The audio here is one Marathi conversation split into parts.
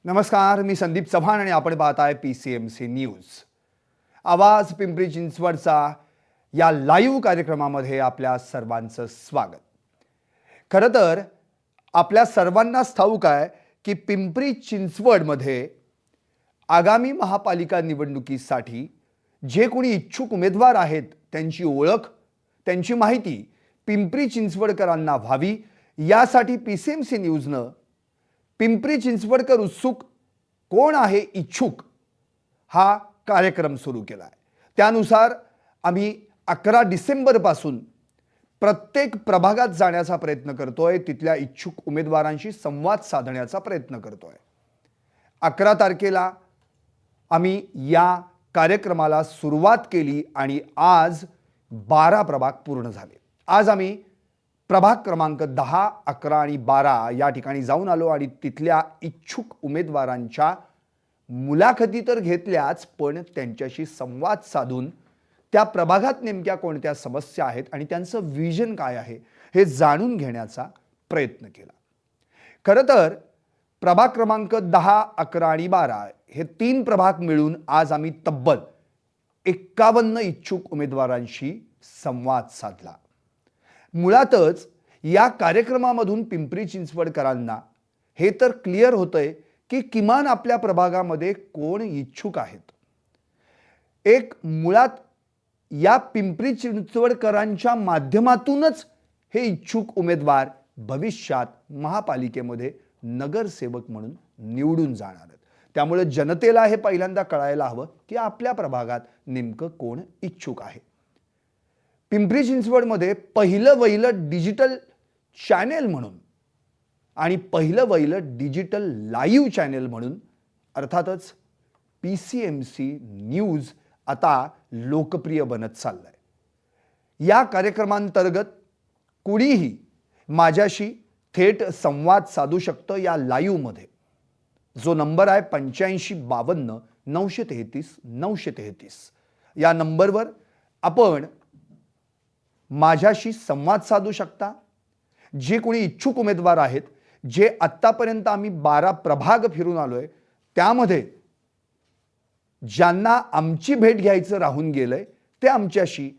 नमस्कार, मी संदीप चव्हाण आणि आपण पाहताय PCMC न्यूज. आवाज पिंपरी चिंचवडचा या लाईव्ह कार्यक्रमामध्ये आपल्या सर्वांचं स्वागत. खरं तर आपल्या सर्वांनाच ठाऊक आहे की पिंपरी चिंचवडमध्ये आगामी महापालिका निवडणुकीसाठी जे कोणी इच्छुक उमेदवार आहेत त्यांची ओळख, त्यांची माहिती पिंपरी चिंचवडकरांना व्हावी यासाठी PCMC न्यूजनं पिंपरी चिंचवडकर उत्सुक कोण आहे इच्छुक हा कार्यक्रम सुरू केला आहे. त्यानुसार आम्ही 11 डिसेंबरपासून प्रत्येक प्रभागात जाण्याचा प्रयत्न करतोय, तिथल्या इच्छुक उमेदवारांशी संवाद साधण्याचा प्रयत्न करतोय. 11 तारखेला आम्ही या कार्यक्रमाला सुरुवात केली आणि आज 12 प्रभाग पूर्ण झाले. आज आम्ही प्रभाग क्रमांक 10, 11 आणि 12 या ठिकाणी जाऊन आलो आणि तिथल्या इच्छुक उमेदवारांच्या मुलाखती तर घेतल्याच, पण त्यांच्याशी संवाद साधून त्या प्रभागात नेमक्या कोणत्या समस्या आहेत आणि त्यांचं विजन काय आहे हे जाणून घेण्याचा प्रयत्न केला. खरं तर प्रभाग क्रमांक 10, 11 आणि 12 हे 3 प्रभाग मिळून आज आम्ही तब्बल 51 इच्छुक उमेदवारांशी संवाद साधला. मुळातच या कार्यक्रमामधून पिंपरी चिंचवडकरांना हे तर क्लिअर होतंय की किमान आपल्या प्रभागामध्ये कोण इच्छुक आहेत. एक मुळात या पिंपरी चिंचवडकरांच्या माध्यमातूनच हे इच्छुक उमेदवार भविष्यात महापालिकेमध्ये नगरसेवक म्हणून निवडून जाणार आहेत. त्यामुळे जनतेला हे पहिल्यांदा कळायला हवं की आपल्या प्रभागात नेमकं कोण इच्छुक आहे. पिंपरी चिंचवडमध्ये पहिलं वहिलं डिजिटल चॅनेल म्हणून आणि पहिलं वहिलं डिजिटल लाईव्ह चॅनेल म्हणून अर्थातच PCMC न्यूज आता लोकप्रिय बनत चाललाय. या कार्यक्रमांतर्गत कुणीही माझ्याशी थेट संवाद साधू शकतं. या लाईव्हमध्ये जो नंबर आहे 8552 933 933 या नंबरवर आपण माझ्याशी संवाद साधू शकता. जे कोणी इच्छुक उमेदवार आहेत, जे आत्तापर्यंत आम्ही 12 प्रभाग फिरून आलोय, त्यामध्ये ज्यांना आमची भेट घ्यायचं राहून गेलंय ते आमच्याशी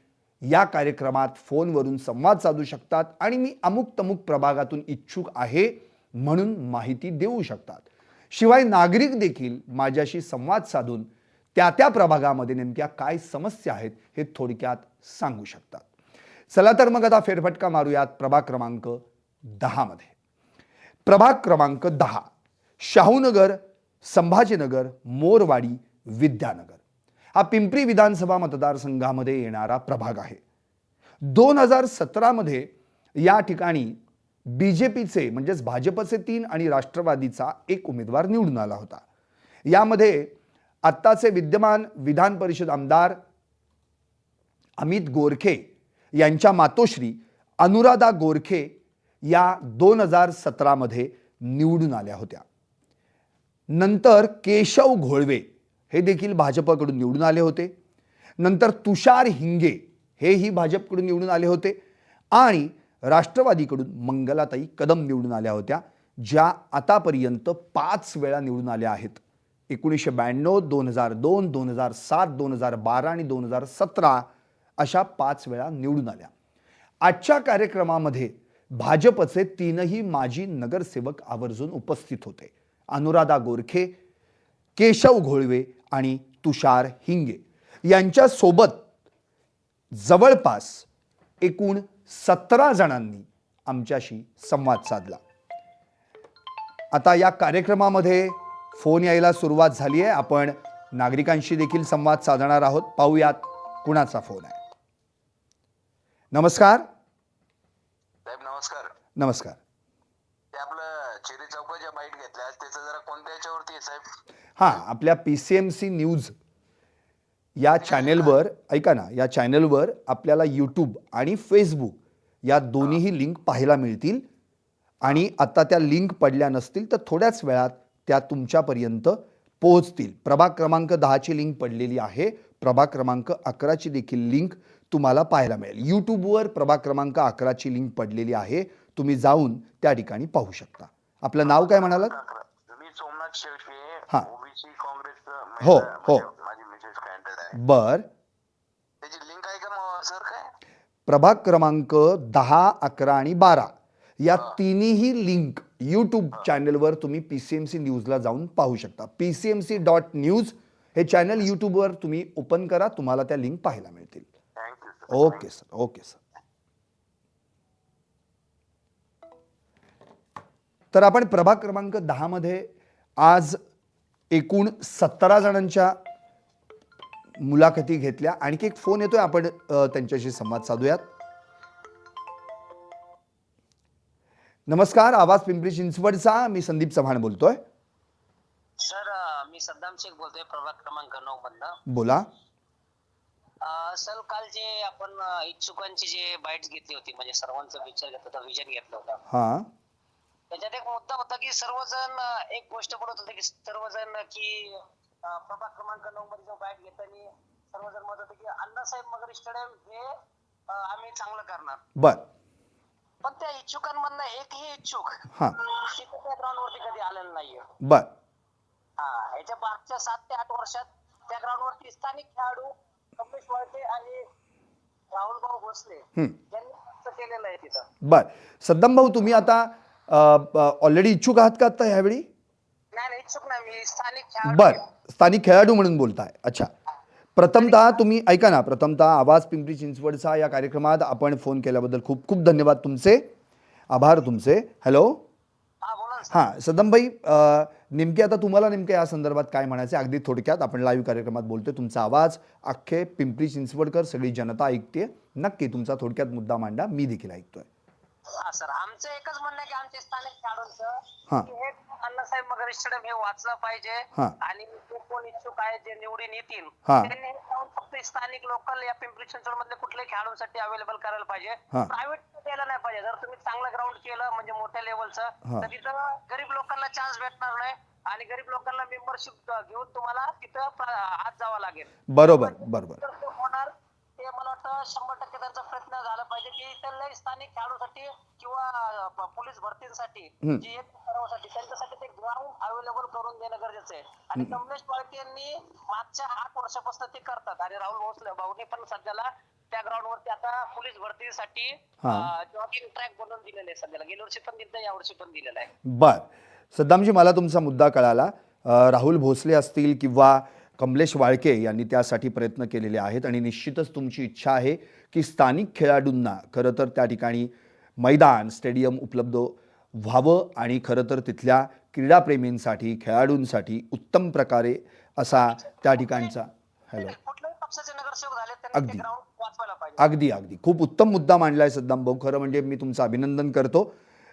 या कार्यक्रमात फोनवरून संवाद साधू शकतात आणि मी अमुक तमुक प्रभागातून इच्छुक आहे म्हणून माहिती देऊ शकतात. शिवाय नागरिक देखील माझ्याशी संवाद साधून त्या प्रभागामध्ये नेमक्या काय समस्या आहेत हे थोडक्यात सांगू शकतात. चला तर मग आता फेरफटका मारूयात प्रभाग क्रमांक 10 मध्ये. प्रभाग क्रमांक 10 शाहूनगर, संभाजीनगर, मोरवाडी, विद्यानगर हा पिंपरी विधानसभा मतदारसंघामध्ये येणारा प्रभाग आहे. 2017 मध्ये या ठिकाणी BJPचे म्हणजेच भाजपचे 3 आणि राष्ट्रवादीचा 1 उमेदवार निवडून आला होता. यामध्ये आत्ताचे विद्यमान विधान परिषद आमदार अमित गोरखे यांच्या मातोश्री अनुराधा गोरखे या 2017 मध्ये निवडून आल्या होत्या. नंतर केशव घोळवे हे देखील भाजपकडून निवडून आले होते. नंतर तुषार हिंगे हेही भाजपकडून निवडून आले होते आणि राष्ट्रवादीकडून मंगलाताई कदम निवडून आल्या होत्या, ज्या आतापर्यंत 5 वेळा निवडून आल्या आहेत. 1992, 2002, 2007, 2012 आणि 2017 अशा 5 वेळा निवडून आल्या. आजच्या कार्यक्रमामध्ये भाजपचे 3ही माजी नगरसेवक आवर्जून उपस्थित होते. अनुराधा गोरखे, केशव घोळवे आणि तुषार हिंगे यांच्या सोबत जवळपास एकूण 17 जणांनी आमच्याशी संवाद साधला. आता या कार्यक्रमामध्ये फोन यायला सुरुवात झाली आहे. आपण नागरिकांशी देखील संवाद साधणार आहोत. पाहूयात कुणाचा फोन आहे. नमस्कार. साहेब नमस्कार. नमस्कार. ते आपलं चिरी चौकाच्या बाईट घेतल्या त्याचं जरा कोणत्या याच्यावरती आहे साहेब? हां, आपल्या PCMC न्यूज या चॅनेलवर ऐका ना, या चॅनेलवर आपल्याला यूट्यूब आणि फेसबुक या दोन्हीही लिंक पाहायला मिळतील आणि आता त्या लिंक पडल्या नसतील तर थोड्याच वेळात त्या तुमच्यापर्यंत पोहोचतील. प्रभाग क्रमांक 10 ची लिंक पडलेली आहे. प्रभाग क्रमांक 11 ची देखील लिंक तुम्हाला पाहायला मिळेल. यूट्यूबवर प्रभाग क्रमांक 11 ची लिंक पडलेली आहे. तुम्ही जाऊन त्या ठिकाणी पाहू शकता. आपलं नाव काय म्हणालात? मी सोमनाथ शेळके हा. ओबीसी काँग्रेस हो, हो. माझी मिसेस कॅन्डिडेट आहे. बर. त्याची लिंक आहे का सर काय? प्रभाग क्रमांक 10, 11 आणि 12 या तिन्ही लिंक यूट्यूब चॅनलवर तुम्ही PCMC न्यूजला जाऊन पाहू शकता. PCMC.news हे चॅनल यूट्यूबवर तुम्ही ओपन करा, तुम्हाला त्या लिंक पाहायला मिळतील. Thank you sir. Okay sir, okay sir. तर आपण प्रभाग क्रमांक 10 मध्ये आज एकूण 17 जणांच्या मुलाखती घेतल्या. आणखी एक फोन येतोय, आपण त्यांच्याशी संवाद साधूयात. नमस्कार, आवाज पिंपरी चिंचवडचा, मी संदीप चव्हाण बोलतोय. सर मी सद्दाम शेख बोलतोय प्रभाग क्रमांक 9 मधनं. बोला. सर काल जे आपण इच्छुकांची जे बाईट्स घेतली होती म्हणजे सर्वांचा विचार घेतला होता, विजन घेतला होता, हा. त्याच्यात एक मुद्दा होता की सर्वजण एक गोष्ट बोलत होते की सर्वजण की प्रभाग क्रमांक 9 मध्ये जो बाईट घेताना सर्वजण म्हणत होते की अण्णासाहेब मगर स्टेडियम हे आम्ही चांगलं करणार. बर. पण त्या इच्छुकांमधनं एकही इच्छुक हा. तिथे त्या ग्राउंड वरती कधी आलेलं नाहीये. बर. हा, याच्या मागच्या 7 ते 8 वर्षात त्या ग्राउंड वरती स्थानिक खेळाडू कमलेश वाळके आणि राहुल भाऊ भोसले यांनी केलेलं आहे तिथं. बर. सद्दाम भाऊ, तुम्ही आता ऑलरेडी इच्छुक आहात का आता ह्यावेळी? नाही इच्छुक नाही, मी स्थानिक खेळाडू. बर, स्थानिक खेळाडू म्हणून बोलताय. अच्छा. प्रथमतः तुम्ही ऐका ना, प्रथमतः आवाज पिंपरी चिंचवडचा या कार्यक्रमात आपण फोन केल्याबद्दल खूप खूप धन्यवाद तुमचे, आभार तुमचे. हॅलो. हा बोला ना. हां, सद्दाम भाई, नेमके आता तुम्हाला नेमके या संदर्भात काय म्हणायचे? अगदी थोडक्यात, आपण लाईव्ह कार्यक्रमात बोलतोय, तुमचा आवाज अख्खे पिंपरी चिंचवडकर सगळी जनता ऐकते. नक्की तुमचा थोडक्यात मुद्दा मांडा, मी देखील ऐकतोय. हा सर, आमचं एकच म्हणणं आहे की आमचे स्थानिक हा. खेळाडूंचं हे अण्णासाहेब मगर स्टेडियम हे वाचलं पाहिजे हा. आणि जे कोण इच्छुक आहेत जे निवडून येतील हा. त्यांनी जाऊन फक्त स्थानिक लोकल या पिंपरी चिंचवड मधले कुठल्याही खेळाडूंसाठी अवेलेबल करायला पाहिजे. हा. प्रायव्हेट द्यायला नाही पाहिजे. जर तुम्ही चांगलं ग्राउंड केलं म्हणजे मोठ्या लेवलचं, हा. तर तिथं गरीब लोकांना चान्स भेटणार नाही आणि गरीब लोकांना मेंबरशिप घेऊन तुम्हाला तिथं आत जावं लागेल. बरोबर, बरोबर. तर ते होणार ते मला वाटतं 100% त्यांचा प्रयत्न झाला पाहिजे की त्यांना स्थानिक खेळाडूसाठी किंवा पोलीस भरतीसाठी जे एक सर्वांसाठी त्यांच्यासाठी ते ग्राउंड अवेलेबल करून देणं गरजेचं आहे. आणि कमलेश वाळके यांनी मागच्या 8 वर्षापासून ते करतात आणि राहुल भोसले भाऊनी पण सध्याला त्या ग्राउंड वरती आता पोलीस भरतीसाठी जॉगिंग ट्रॅक बनवून दिलेले आहे. सध्याला गेल्या वर्षी पण दिलं, या वर्षी पण दिलेलं आहे. बर. सद्दामजी, मला तुमचा मुद्दा कळाला. राहुल भोसले असतील किंवा कमलेश वाळके यांनी त्यासाठी प्रयत्न केलेले आहेत आणि निश्चितच तुमची इच्छा आहे की स्थानिक खेळाडूंना खरं तर त्या ठिकाणी मैदान, स्टेडियम उपलब्ध व्हावं आणि खरं तर तिथल्या क्रीडाप्रेमींसाठी, खेळाडूंसाठी उत्तम प्रकारे असा त्या ठिकाणचा. हॅलो. कुठल्याही पक्षाचे नगरसेवक झाले त्यांनी अगदी. ते ग्राउंड वाचवायला पाहिजे. अगदी अगदी खूप उत्तम मुद्दा मांडलाय सद्दाम भाऊ. खरं म्हणजे मी तुमचं अभिनंदन करतो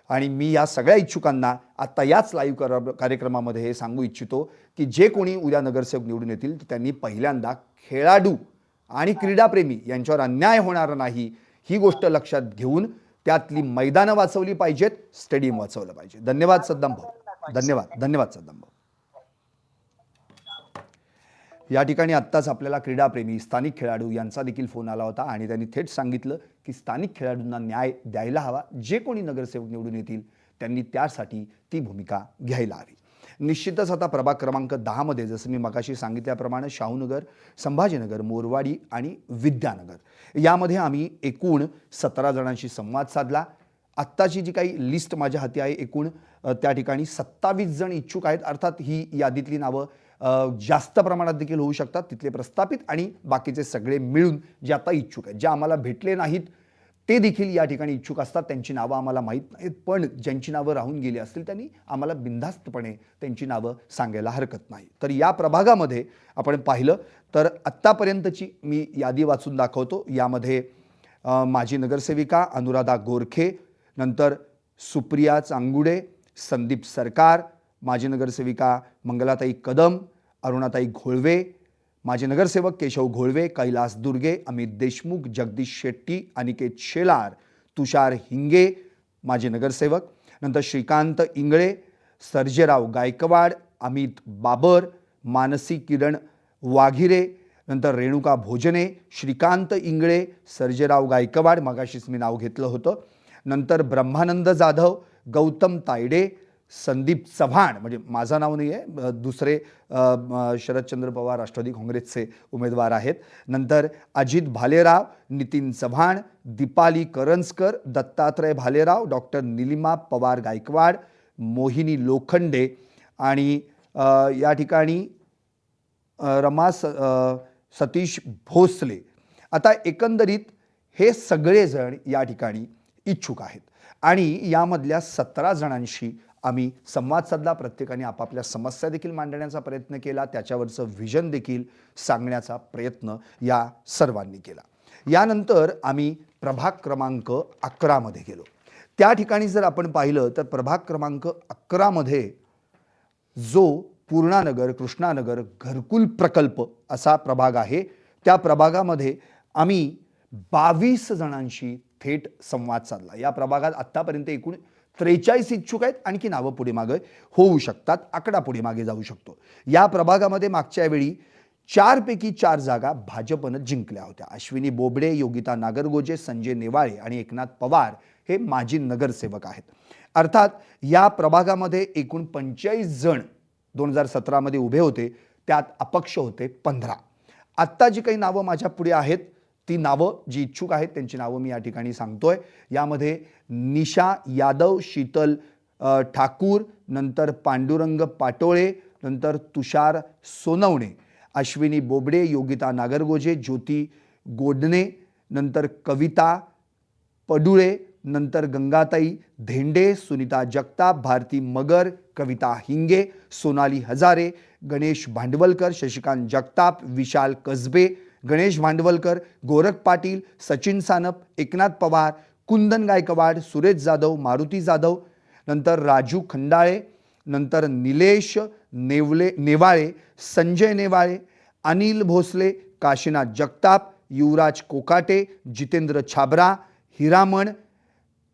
आणि मी या सगळ्या इच्छुकांना आता याच लाईव्ह कार्यक्रमामध्ये हे सांगू इच्छितो की जे कोणी उद्या नगरसेवक निवडून येतील तर त्यांनी पहिल्यांदा खेळाडू आणि क्रीडाप्रेमी यांच्यावर अन्याय होणार नाही ही गोष्ट लक्षात घेऊन त्यातली मैदानं वाचवली पाहिजेत, स्टेडियम वाचवलं पाहिजे. धन्यवाद सद्दाम भाऊ, धन्यवाद. धन्यवाद सद्दाम भाऊ. या ठिकाणी आत्ताच आपल्याला क्रीडाप्रेमी, स्थानिक खेळाडू यांचा देखील फोन आला होता आणि त्यांनी थेट सांगितलं की स्थानिक खेळाडूंना न्याय द्यायला हवा. जे कोणी नगरसेवक निवडून येतील त्यांनी त्यासाठी ती भूमिका घ्यायला हवी. निश्चितच आता प्रभाग क्रमांक 10 मध्ये जसं मी मगाशी सांगितल्याप्रमाणे शाहूनगर, संभाजीनगर, मोरवाडी आणि विद्यानगर यामध्ये आम्ही एकूण 17 जणांशी संवाद साधला. आत्ताची जी काही लिस्ट माझ्या हाती आहे, एकूण त्या ठिकाणी 27 जण इच्छुक आहेत. अर्थात ही यादीतली नावं जास्त प्रमाणात देखील होऊ शकतात, तिथले प्रस्थापित आणि बाकीचे सगळे मिळून जे आता इच्छुक आहेत. जे आम्हाला भेटले नाहीत ते देखील या ठिकाणी इच्छुक असतात. त्यांची नावं आम्हाला माहीत नाहीत, पण ज्यांची नावं राहून गेली असतील त्यांनी आम्हाला बिनधास्तपणे त्यांची नावं सांगायला हरकत नाही. तर या प्रभागामध्ये आपण पाहिलं तर आत्तापर्यंतची मी यादी वाचून दाखवतो. यामध्ये माजी नगरसेविका अनुराधा गोरखे, नंतर सुप्रिया चांगुडे, संदीप सरकार, माजी नगरसेविका मंगलाताई कदम, अरुणाताई घोळवे, माजी नगरसेवक केशव घोळवे, कैलास दुर्गे, अमित देशमुख, जगदीश शेट्टी, अनिकेत शेलार, तुषार हिंगे माजी नगरसेवक, नंतर श्रीकांत इंगळे, सर्जेराव गायकवाड, अमित बाबर, मानसी किरण वाघिरे, नंतर रेणुका भोजने, श्रीकांत इंगळे, सर्जेराव गायकवाड, मगाशीच मी नाव घेतलं होतं, नंतर ब्रह्मानंद जाधव, गौतम तायडे, संदीप चव्हाण, म्हणजे माझं नाव नाही आहे, दुसरे शरदचंद्र पवार राष्ट्रवादी काँग्रेसचे उमेदवार आहेत. नंतर अजित भालेराव, नितीन चव्हाण, दीपाली करंजकर, दत्तात्रय भालेराव, डॉक्टर निलिमा पवार गायकवाड, मोहिनी लोखंडे आणि या ठिकाणी सतीश भोसले. आता एकंदरीत हे सगळेजण या ठिकाणी इच्छुक आहेत आणि यामधल्या 17 जणांशी आम्ही संवाद साधला. प्रत्येकाने आपापल्या समस्या देखील मांडण्याचा प्रयत्न केला, त्याच्यावरचं व्हिजन देखील सांगण्याचा प्रयत्न या सर्वांनी केला. यानंतर आम्ही प्रभाग क्रमांक 11 मध्ये गेलो. त्या ठिकाणी जर आपण पाहिलं तर प्रभाग क्रमांक 11 मध्ये जो पूर्णानगर, कृष्णानगर घरकुल प्रकल्प असा प्रभाग आहे, त्या प्रभागामध्ये आम्ही 22 जणांशी थेट संवाद साधला. या प्रभागात आत्तापर्यंत एकूण 43 इच्छुक आहेत. आणखी नावं पुढे मागे होऊ शकतात, आकडा पुढे मागे जाऊ शकतो. या प्रभागामध्ये मागच्या वेळी 4 पैकी 4 जागा भाजपनं जिंकल्या होत्या. अश्विनी बोबडे, योगिता नागरगोजे, संजय नेवाळे आणि एकनाथ पवार हे माजी नगरसेवक आहेत. अर्थात या प्रभागामध्ये एकूण 45 जण 2017 मध्ये उभे होते, त्यात अपक्ष होते 15. आत्ता जी काही नावं माझ्या पुढे आहेत ती नावं जी इच्छुक आहेत त्यांची नावं मी या ठिकाणी सांगतोय. यामध्ये निशा यादव, शीतल ठाकूर, नंतर पांडुरंग पाटोळे, नंतर तुषार सोनवणे, अश्विनी बोबडे, योगिता नागरगोजे, ज्योती गोडणे, नंतर कविता पडुळे, नंतर गंगाताई धेंडे, सुनीता जगताप, भारती मगर, कविता हिंगे, सोनाली हजारे, गणेश भांडवलकर, शशिकांत जगताप, विशाल कसबे, गणेश भांडवलकर, गोरख पाटील, सचिन सानप, एकनाथ पवार, कुंदन गायकवाड, सुरेश जाधव, मारुती जाधव, नंतर राजू खंडाळे, नंतर निलेश नेवाळे, संजय नेवाळे, अनिल भोसले, काशीनाथ जगताप, युवराज कोकाटे, जितेंद्र छाबरा, हिरामण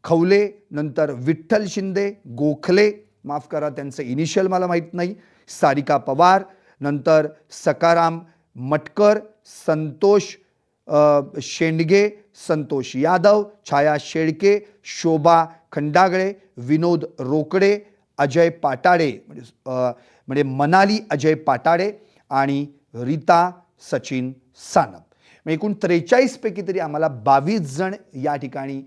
खवले, नंतर विठ्ठल शिंदे, गोखले, माफ करा त्यांचं इनिशियल मला माहीत नाही, सारिका पवार, नंतर सकाराम मटकर, संतोष शेंडगे, संतोष यादव, छाया शेळके, शोभा खंडागळे, विनोद रोकडे, अजय पाटाडे म्हणजे मनाली अजय पाटाडे आणि रीता सचिन सानप. एकूण 43 पैकी तरी आम्हाला 22 जण या ठिकाणी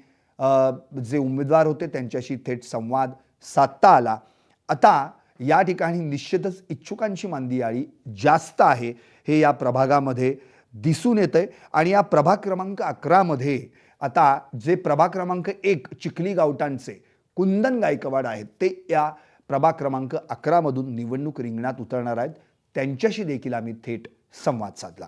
जे उमेदवार होते त्यांच्याशी थेट संवाद साधता आला. आता या ठिकाणी निश्चितच इच्छुकांची मांदियाळी जास्त आहे हे या प्रभागामध्ये दिसून येतंय. आणि या प्रभाग क्रमांक 11 मध्ये आता जे प्रभाग क्रमांक 1 चिखली गावठाणचे कुंदन गायकवाड आहेत ते या प्रभाग क्रमांक 11 मधून निवडणूक रिंगणात उतरणार आहेत. त्यांच्याशी देखील आम्ही थेट संवाद साधला.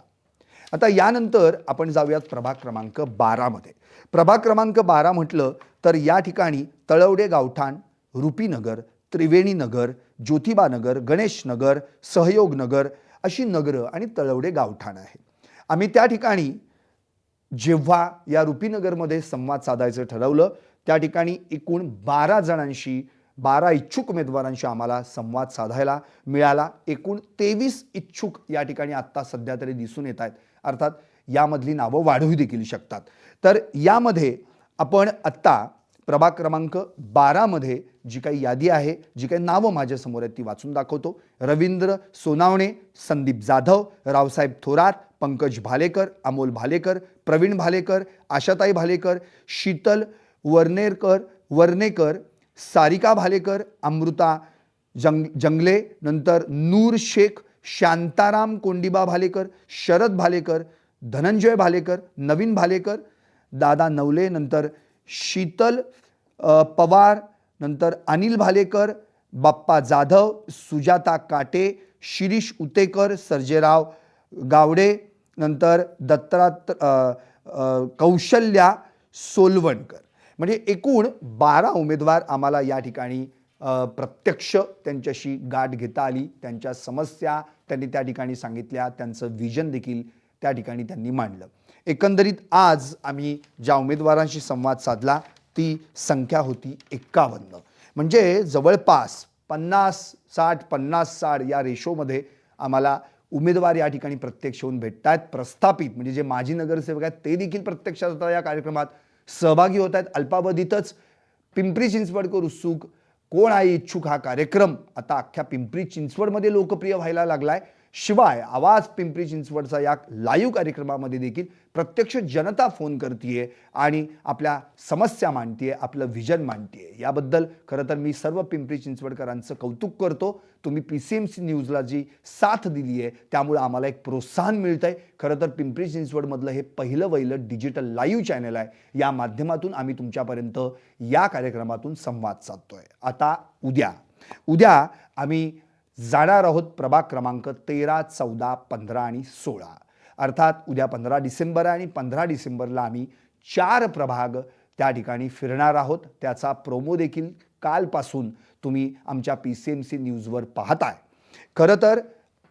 आता यानंतर आपण जाऊयात प्रभाग क्रमांक 12 मध्ये. प्रभाग क्रमांक 12 म्हटलं तर या ठिकाणी तळवडे गावठाण, रुपीनगर, त्रिवेणी नगर, ज्योतिबा नगर, गणेश नगर, सहयोग नगर अशी नगरं आणि तळवडे गावठाण आहे. आम्ही त्या ठिकाणी जेव्हा या रुपीनगरमध्ये संवाद साधायचं ठरवलं त्या ठिकाणी एकूण 12 जणांशी 12 इच्छुक उमेदवारांशी आम्हाला संवाद साधायला मिळाला. एकूण 23 इच्छुक या ठिकाणी आत्ता सध्या तरी दिसून येत आहेत. अर्थात यामधली नावं वाढू देखील शकतात. तर यामध्ये आपण आत्ता प्रभाग क्रमांक 12 मध्ये जी काही यादी आहे, जी काही नावं माझ्यासमोर आहेत ती वाचून दाखवतो. रवींद्र सोनावणे, संदीप जाधव, रावसाहेब थोरात, पंकज भालेकर, अमोल भालेकर, प्रवीण भालेकर, आशाताई भालेकर, शीतल वर्णेकर, सारिका भालेकर, अमृता जंगले, नंतर नूर शेख, शांताराम कोंडिबा भालेकर, शरद भालेकर, धनंजय भालेकर, नवीन भालेकर, दादा नवले, नंतर शीतल पवार, नंतर अनिल भालेकर, बाप्पा जाधव, सुजाता काटे, शिरीष उतेकर, सर्जेराव गावडे, नंतर कौशल्या सोलवणकर. म्हणजे एकूण 12 उमेदवार आम्हाला या ठिकाणी प्रत्यक्ष त्यांच्याशी गाठ घेता आली. त्यांच्या समस्या त्यांनी त्या ठिकाणी सांगितल्या, त्यांचं विजन देखील त्या ठिकाणी त्यांनी मांडलं. एकंदरीत आज आम्ही ज्या उमेदवारांशी संवाद साधला ती संख्या होती 51. म्हणजे जवळपास 50-60 या रेशोमध्ये आम्हाला उमेदवार या ठिकाणी प्रत्यक्ष होऊन भेटतात. प्रस्थापित म्हणजे जे माजी नगरसेवक आहेत ते देखील प्रत्यक्षात या कार्यक्रमात सहभागी होत आहेत. अल्पावधीतच पिंपरी चिंचवडकर उत्सुक कोण आहे इच्छुक हा कार्यक्रम आता अख्ख्या पिंपरी चिंचवडमध्ये लोकप्रिय व्हायला लागलाय. शिवाय आवाज पिंपरी चिंचवडचा या लाईव्ह कार्यक्रमामध्ये देखील प्रत्यक्ष जनता फोन करतीये आणि आपल्या समस्या मांडतीये, आपलं विजन मांडतीये. याबद्दल खरं तर मी सर्व पिंपरी चिंचवडकरांचं कौतुक करतो. तुम्ही PCMC न्यूजला जी साथ दिली आहे त्यामुळे आम्हाला एक प्रोत्साहन मिळतंय. खरं तर पिंपरी चिंचवडमधलं हे पहिलं डिजिटल लाईव्ह चॅनल आहे. या माध्यमातून आम्ही तुमच्यापर्यंत या कार्यक्रमातून संवाद साधतोय. आता उद्या आम्ही जाणार आहोत प्रभाग क्रमांक 13, 14, 15 आणि 16. अर्थात उद्या 15 डिसेंबर आहे आणि 15 डिसेंबरला आम्ही 4 प्रभाग त्या ठिकाणी फिरणार आहोत. त्याचा प्रोमो देखील कालपासून तुम्ही आमच्या PCMC न्यूजवर पाहताय. खरं तर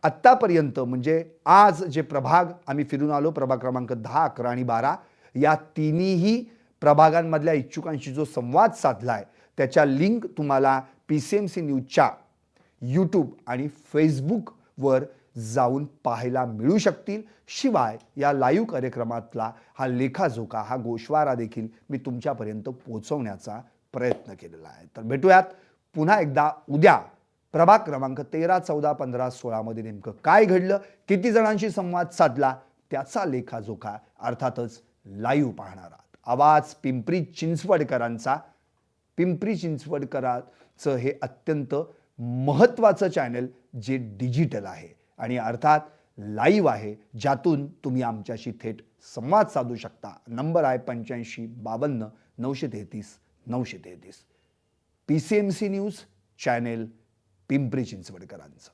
आत्तापर्यंत म्हणजे आज जे प्रभाग आम्ही फिरून आलो, प्रभाग क्रमांक 10, 11 आणि 12, या तिन्ही प्रभागांमधल्या इच्छुकांशी जो संवाद साधलाय त्याच्या लिंक तुम्हाला PCMC न्यूजच्या YouTube आणि फेसबुकवर जाऊन पाहायला मिळू शकतील. शिवाय या लाईव्ह कार्यक्रमातला हा लेखाजोखा, हा गोषवारा देखील मी तुमच्यापर्यंत पोहोचवण्याचा प्रयत्न केलेला आहे. तर भेटूयात पुन्हा एकदा उद्या प्रभाग क्रमांक 13, 14, 15, 16 मध्ये नेमकं काय घडलं, किती जणांशी संवाद साधला त्याचा लेखाजोखा अर्थातच लाईव्ह पाहणार आहात. आवाज पिंपरी चिंचवडकरांचा, पिंपरी चिंचवडकरांचं हे अत्यंत महत्त्वाचं चॅनल जे डिजिटल आहे आणि अर्थात लाईव्ह आहे, ज्यातून तुम्ही आमच्याशी थेट संवाद साधू शकता. नंबर आहे 85 52 933 933. PCMC news channel Pimpri चिंचवडकरांचं.